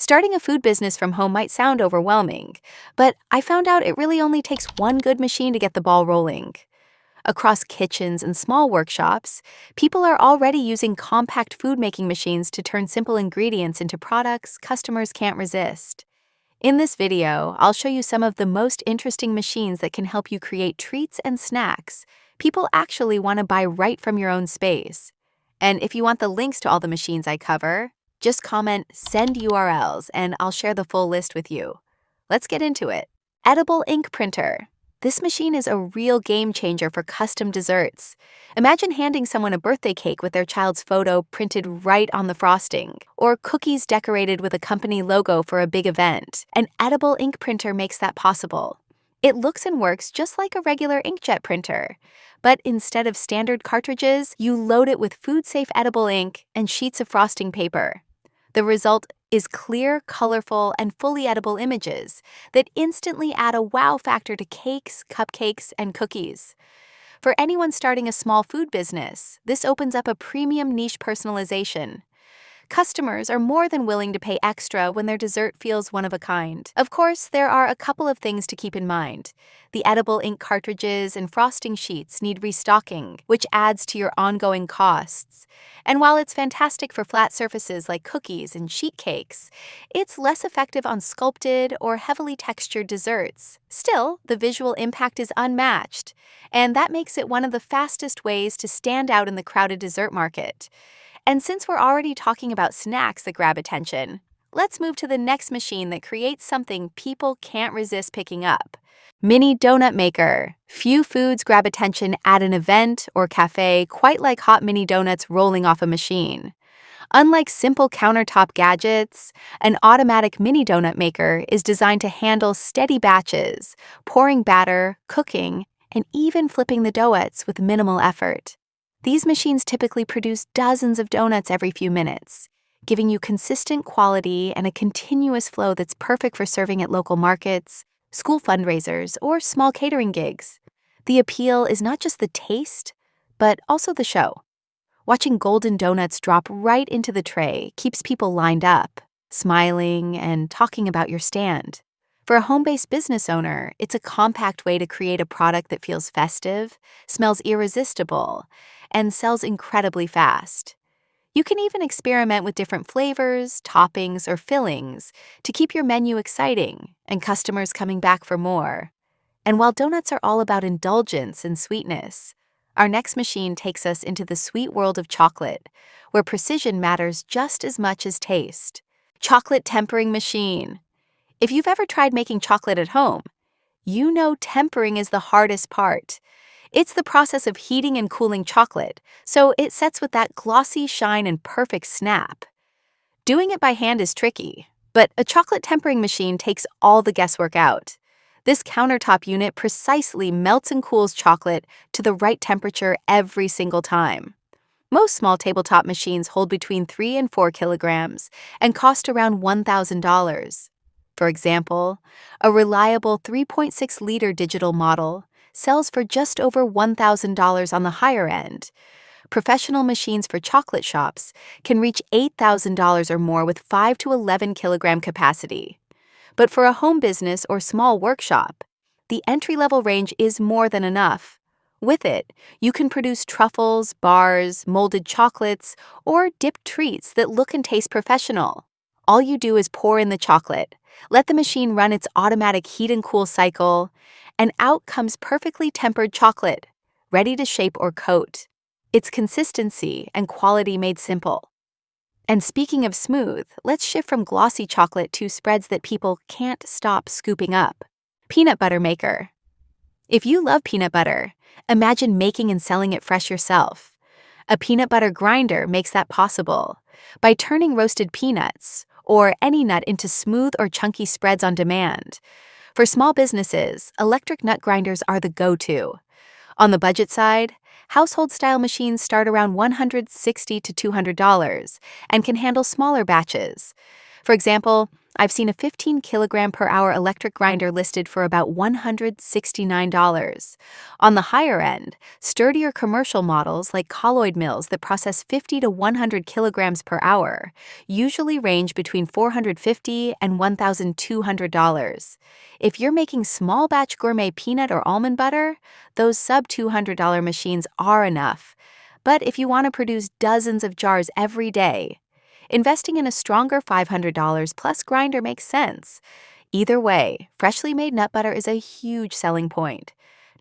Starting a food business from home might sound overwhelming, but I found out it really only takes one good machine to get the ball rolling. Across kitchens and small workshops, people are already using compact food making machines to turn simple ingredients into products customers can't resist. In this video, I'll show you some of the most interesting machines that can help you create treats and snacks people actually want to buy right from your own space. And if you want the links to all the machines I cover, just comment "send URLs" and I'll share the full list with you. Let's get into it. Edible ink printer. This machine is a real game changer for custom desserts. Imagine handing someone a birthday cake with their child's photo printed right on the frosting, or cookies decorated with a company logo for a big event. An edible ink printer makes that possible. It looks and works just like a regular inkjet printer, but instead of standard cartridges, you load it with food-safe edible ink and sheets of frosting paper. The result is clear, colorful, and fully edible images that instantly add a wow factor to cakes, cupcakes, and cookies. For anyone starting a small food business, this opens up a premium niche personalization. Customers are more than willing to pay extra when their dessert feels one of a kind. Of course, there are a couple of things to keep in mind. The edible ink cartridges and frosting sheets need restocking, which adds to your ongoing costs. And while it's fantastic for flat surfaces like cookies and sheet cakes, it's less effective on sculpted or heavily textured desserts. Still, the visual impact is unmatched, and that makes it one of the fastest ways to stand out in the crowded dessert market. And since we're already talking about snacks that grab attention, let's move to the next machine that creates something people can't resist picking up. Mini donut maker. Few foods grab attention at an event or cafe quite like hot mini donuts rolling off a machine. Unlike simple countertop gadgets, an automatic mini donut maker is designed to handle steady batches, pouring batter, cooking, and even flipping the doughnuts with minimal effort. These machines typically produce dozens of donuts every few minutes, giving you consistent quality and a continuous flow that's perfect for serving at local markets, school fundraisers, or small catering gigs. The appeal is not just the taste, but also the show. Watching golden donuts drop right into the tray keeps people lined up, smiling, and talking about your stand. For a home-based business owner, it's a compact way to create a product that feels festive, smells irresistible, and sells incredibly fast. You can even experiment with different flavors, toppings, or fillings to keep your menu exciting and customers coming back for more. And while donuts are all about indulgence and sweetness, our next machine takes us into the sweet world of chocolate, where precision matters just as much as taste. Chocolate tempering machine. If you've ever tried making chocolate at home, you know tempering is the hardest part. It's the process of heating and cooling chocolate, so it sets with that glossy shine and perfect snap. Doing it by hand is tricky, but a chocolate tempering machine takes all the guesswork out. This countertop unit precisely melts and cools chocolate to the right temperature every single time. Most small tabletop machines hold between 3 and 4 kilograms and cost around $1,000. For example, a reliable 3.6-liter digital model sells for just over $1,000 on the higher end. Professional machines for chocolate shops can reach $8,000 or more with 5 to 11 kilogram capacity. But for a home business or small workshop, the entry-level range is more than enough. With it, you can produce truffles, bars, molded chocolates, or dipped treats that look and taste professional. All you do is pour in the chocolate, let the machine run its automatic heat and cool cycle, and out comes perfectly tempered chocolate, ready to shape or coat. It's consistency and quality made simple. And speaking of smooth, let's shift from glossy chocolate to spreads that people can't stop scooping up. Peanut butter maker. If you love peanut butter, imagine making and selling it fresh yourself. A peanut butter grinder makes that possible by turning roasted peanuts or any nut into smooth or chunky spreads on demand. For small businesses, electric nut grinders are the go-to. On the budget side, household-style machines start around $160 to $200 and can handle smaller batches. For example, I've seen a 15 kilogram per hour electric grinder listed for about $169. On the higher end, sturdier commercial models like colloid mills that process 50 to 100 kilograms per hour usually range between $450 and $1,200. If you're making small batch gourmet peanut or almond butter, those sub $200 machines are enough. But if you want to produce dozens of jars every day, investing in a stronger $500 plus grinder makes sense. Either way, freshly made nut butter is a huge selling point.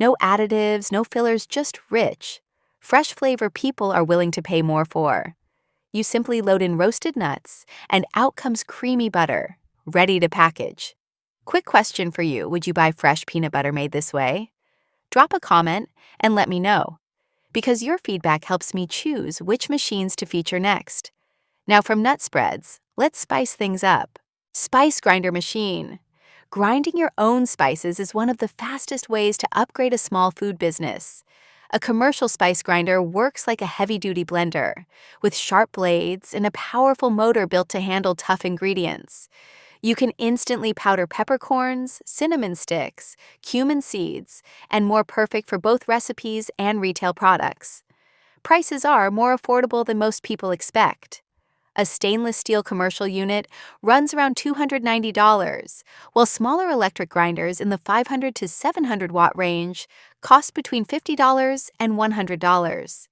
No additives, no fillers, just rich, fresh flavor people are willing to pay more for. You simply load in roasted nuts, and out comes creamy butter, ready to package. Quick question for you: would you buy fresh peanut butter made this way? Drop a comment and let me know, because your feedback helps me choose which machines to feature next. Now from nut spreads, let's spice things up. Spice grinder machine. Grinding your own spices is one of the fastest ways to upgrade a small food business. A commercial spice grinder works like a heavy-duty blender, with sharp blades and a powerful motor built to handle tough ingredients. You can instantly powder peppercorns, cinnamon sticks, cumin seeds, and more, perfect for both recipes and retail products. Prices are more affordable than most people expect. A stainless steel commercial unit runs around $290, while smaller electric grinders in the 500 to 700 watt range cost between $50 and $100.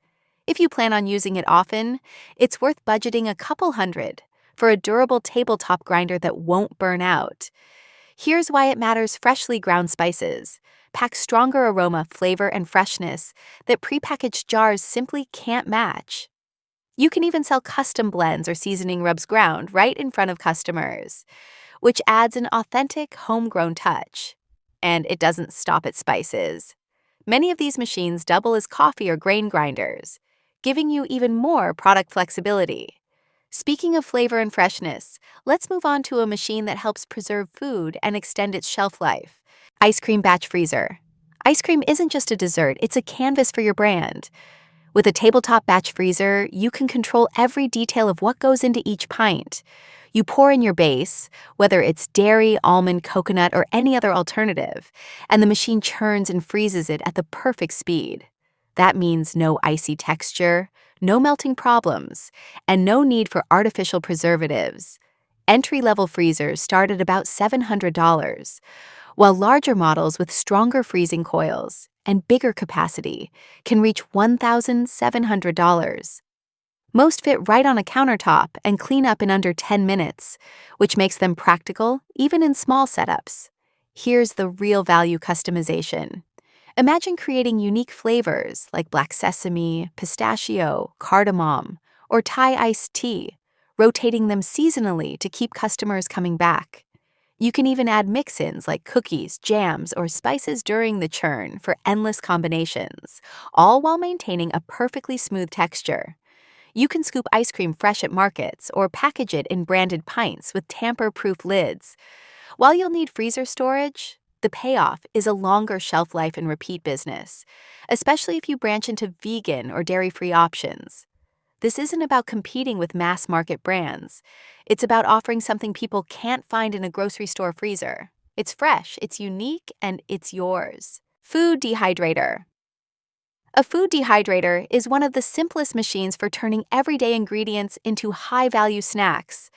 If you plan on using it often, it's worth budgeting a couple hundred for a durable tabletop grinder that won't burn out. Here's why it matters: freshly ground spices pack stronger aroma, flavor, and freshness that prepackaged jars simply can't match. You can even sell custom blends or seasoning rubs ground right in front of customers, which adds an authentic, homegrown touch. And it doesn't stop at spices. Many of these machines double as coffee or grain grinders, giving you even more product flexibility. Speaking of flavor and freshness, let's move on to a machine that helps preserve food and extend its shelf life: ice cream batch freezer. Ice cream isn't just a dessert, it's a canvas for your brand. With a tabletop batch freezer, you can control every detail of what goes into each pint. You pour in your base, whether it's dairy, almond, coconut, or any other alternative, and the machine churns and freezes it at the perfect speed. That means no icy texture, no melting problems, and no need for artificial preservatives. Entry-level freezers start at about $700, while larger models with stronger freezing coils and bigger capacity can reach $1,700. Most fit right on a countertop and clean up in under 10 minutes, which makes them practical even in small setups. Here's the real value: customization. Imagine creating unique flavors like black sesame, pistachio, cardamom, or Thai iced tea, rotating them seasonally to keep customers coming back. You can even add mix-ins like cookies, jams, or spices during the churn for endless combinations, all while maintaining a perfectly smooth texture. You can scoop ice cream fresh at markets or package it in branded pints with tamper-proof lids. While you'll need freezer storage, the payoff is a longer shelf life and repeat business, especially if you branch into vegan or dairy-free options. This isn't about competing with mass-market brands. It's about offering something people can't find in a grocery store freezer. It's fresh, it's unique, and it's yours. Food dehydrator. A food dehydrator is one of the simplest machines for turning everyday ingredients into high-value snacks.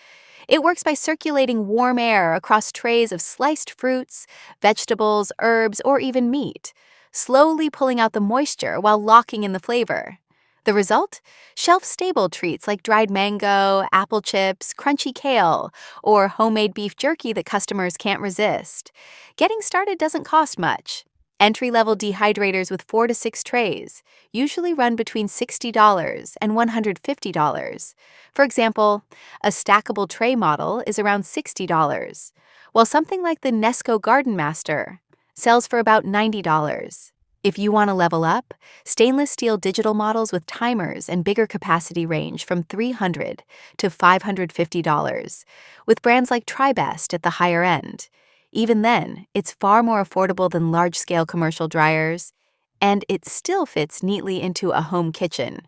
It works by circulating warm air across trays of sliced fruits, vegetables, herbs, or even meat, slowly pulling out the moisture while locking in the flavor. The result? Shelf-stable treats like dried mango, apple chips, crunchy kale, or homemade beef jerky that customers can't resist. Getting started doesn't cost much. Entry-level dehydrators with 4 to 6 trays usually run between $60 and $150. For example, a stackable tray model is around $60, while something like the Nesco Garden Master sells for about $90. If you want to level up, stainless steel digital models with timers and bigger capacity range from $300 to $550, with brands like TriBest at the higher end. Even then, it's far more affordable than large-scale commercial dryers, and it still fits neatly into a home kitchen.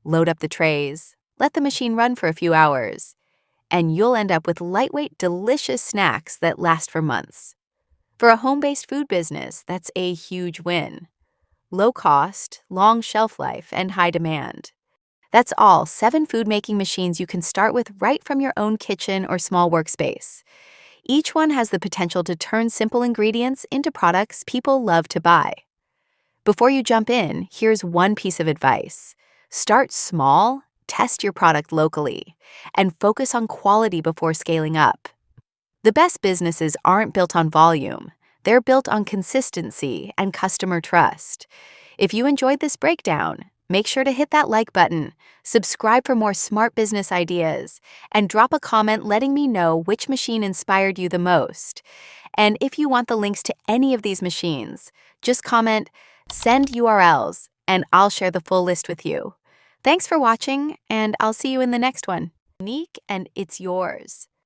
Load up the trays, let the machine run for a few hours, and you'll end up with lightweight, delicious snacks that last for months. For a home-based food business, that's a huge win. Low cost, long shelf life, and high demand. That's all 7 food-making machines you can start with right from your own kitchen or small workspace. Each one has the potential to turn simple ingredients into products people love to buy. Before you jump in, here's one piece of advice. Start small, test your product locally, and focus on quality before scaling up. The best businesses aren't built on volume. They're built on consistency and customer trust. If you enjoyed this breakdown, make sure to hit that like button, subscribe for more smart business ideas, and drop a comment letting me know which machine inspired you the most. And if you want the links to any of these machines, just comment, "Send URLs," and I'll share the full list with you. Thanks for watching, and I'll see you in the next one. Unique, and it's yours.